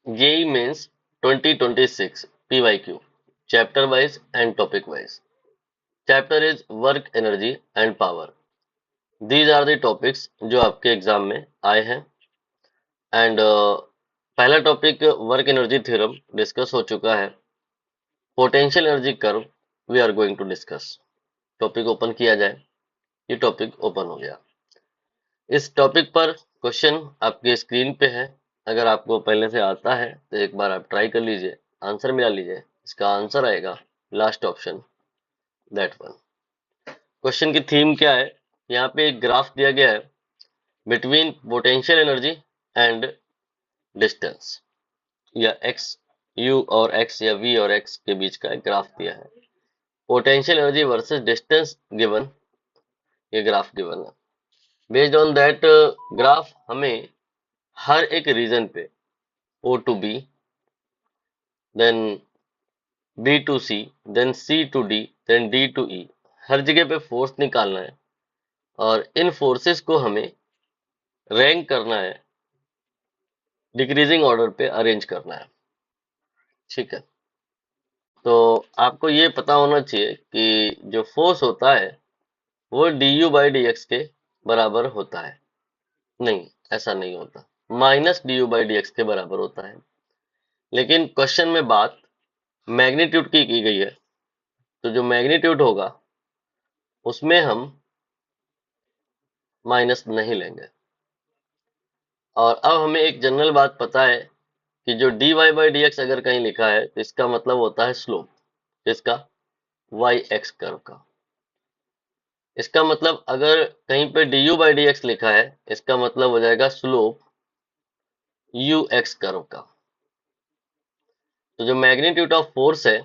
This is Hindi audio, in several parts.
JEE Mains 2026 PYQ Chapter wise and topic wise. Chapter is Work Energy and Power. These are the topics जो आपके एग्जाम में आए हैं एंड पहला topic work energy theorem discuss हो चुका है. Potential energy curve we are going to discuss. Topic open किया जाए. ये टॉपिक ओपन हो गया. इस टॉपिक पर क्वेश्चन आपके स्क्रीन पे है. अगर आपको पहले से आता है तो एक बार आप ट्राई कर लीजिए, आंसर मिला लीजिए. इसका आंसर आएगा last option, that one. Question की थीम क्या है? यहाँ पे एक ग्राफ दिया गया है between potential energy and distance, या एक्स यू और एक्स या वी और एक्स के बीच का एक ग्राफ दिया है. Potential energy versus distance given, ये ग्राफ गिवन है. बेस्ड ऑन दैट ग्राफ हमें हर एक रीजन पे O to B, then B to C, then C to D, then D to E, हर जगह पे फोर्स निकालना है और इन फोर्सेस को हमें रैंक करना है, डिक्रीजिंग ऑर्डर पे अरेंज करना है. ठीक है, तो आपको ये पता होना चाहिए कि जो फोर्स होता है वो du बाई डी एक्स के बराबर होता है. नहीं, ऐसा नहीं होता. Minus du by D x के बराबर होता है. लेकिन क्वेश्चन में बात मैग्नीट्यूड की गई है, तो जो मैग्नीट्यूड होगा उसमें हम माइनस नहीं लेंगे. और अब हमें एक जनरल बात पता है कि जो dy बाई डी एक्स अगर कहीं लिखा है तो इसका मतलब होता है स्लोप. इसका y एक्स कर्व का. इसका मतलब अगर कहीं पे du बाई डी एक्स लिखा है, इसका मतलब हो जाएगा स्लोप u एक्स कर्व का. तो जो मैग्नीट्यूड ऑफ फोर्स है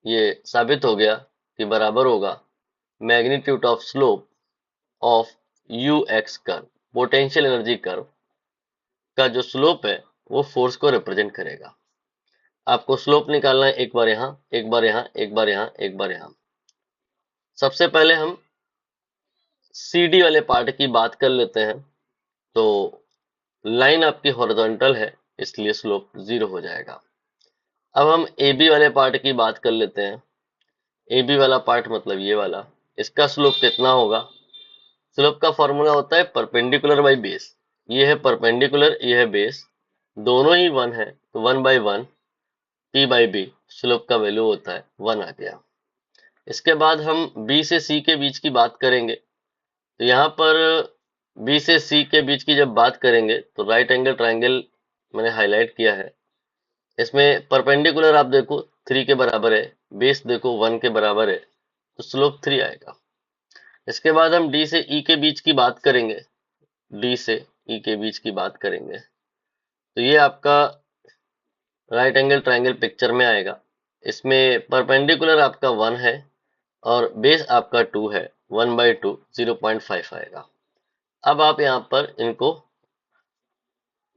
ये साबित हो गया कि बराबर होगा magnitude of slope of u x curve. Potential energy curve का जो स्लोप है वो फोर्स को रिप्रेजेंट करेगा. आपको स्लोप निकालना है, एक बार यहाँ, एक बार यहाँ, एक बार यहाँ, एक बार यहाँ. सबसे पहले हम CD वाले पार्ट की बात कर लेते हैं. तो लाइन आपकी हॉरिजॉन्टल है, इसलिए स्लोप 0 हो जाएगा. अब हम AB वाले पार्ट की बात कर लेते हैं. AB वाला पार्ट मतलब ये वाला, इसका स्लोप कितना होगा? स्लोप का फॉर्मूला होता है परपेंडिकुलर बाई बेस. ये है परपेंडिकुलर, ये है बेस, दोनों ही 1 है, तो 1 by 1 P by B, slope का वैल्यू होता है 1 आ गया. इसके बाद हम B से C के बीच की बात करेंगे. तो यहाँ पर B से C के बीच की जब बात करेंगे तो राइट एंगल ट्राइंगल मैंने हाईलाइट किया है. इसमें परपेंडिकुलर आप देखो 3 के बराबर है, बेस देखो 1 के बराबर है, तो स्लोप 3 आएगा. इसके बाद हम D से E के बीच की बात करेंगे. D से E के बीच की बात करेंगे तो ये आपका राइट एंगल ट्राइंगल पिक्चर में आएगा. इसमें परपेंडिकुलर आपका 1 है और बेस आपका 2 है. 1 बाई 2 0.5 आएगा. अब आप यहाँ पर इनको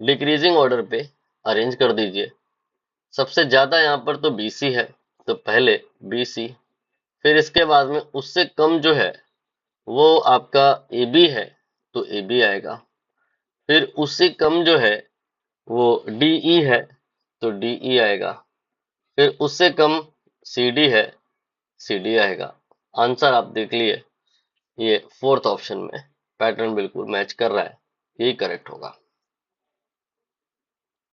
डिक्रीजिंग ऑर्डर पे अरेंज कर दीजिए. सबसे ज्यादा यहाँ पर तो BC है, तो पहले BC, फिर इसके बाद में उससे कम जो है वो आपका AB है, तो AB आएगा. फिर उससे कम जो है वो DE है, तो DE आएगा. फिर उससे कम CD है, CD आएगा. आंसर आप देख लिए, ये फोर्थ ऑप्शन में पैटर्न बिल्कुल मैच कर रहा है, यही करेक्ट होगा.